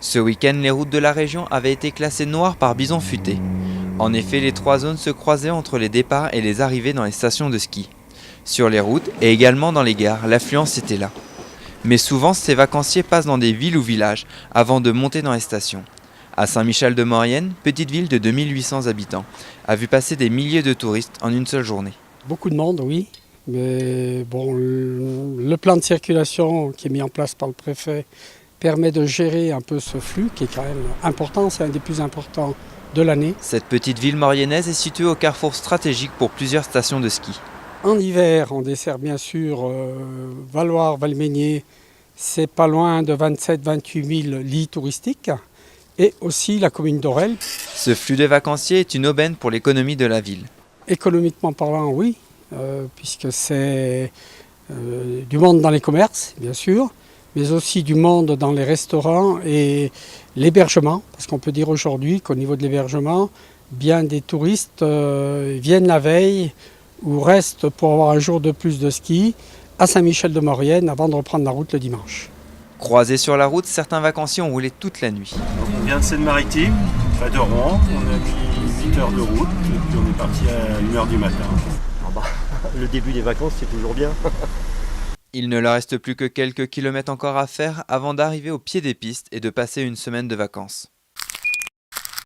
Ce week-end, les routes de la région avaient été classées noires par bison futé. En effet, les trois zones se croisaient entre les départs et les arrivées dans les stations de ski. Sur les routes et également dans les gares, l'affluence était là. Mais souvent, ces vacanciers passent dans des villes ou villages avant de monter dans les stations. À Saint-Michel-de-Maurienne, petite ville de 2800 habitants, a vu passer des milliers de touristes en une seule journée. Beaucoup de monde, oui. Mais bon, le plan de circulation qui est mis en place par le préfet permet de gérer un peu ce flux qui est quand même important, c'est un des plus importants de l'année. Cette petite ville mauriennaise est située au carrefour stratégique pour plusieurs stations de ski. En hiver, on dessert bien sûr Valloire, Valmeinier, c'est pas loin de 27-28 000 lits touristiques, et aussi la commune d'Orel. Ce flux de vacanciers est une aubaine pour l'économie de la ville. Économiquement parlant, oui, puisque c'est du monde dans les commerces, bien sûr, mais aussi du monde dans les restaurants et l'hébergement, parce qu'on peut dire aujourd'hui qu'au niveau de l'hébergement, bien des touristes viennent la veille ou restent pour avoir un jour de plus de ski à Saint-Michel-de-Maurienne avant de reprendre la route le dimanche. Croisés sur la route, certains vacanciers ont roulé toute la nuit. Donc on vient de Seine-Maritime, près de Rouen, on a mis 8 heures de route et puis on est parti à 1h du matin. Le début des vacances, c'est toujours bien. Il ne leur reste plus que quelques kilomètres encore à faire avant d'arriver au pied des pistes et de passer une semaine de vacances.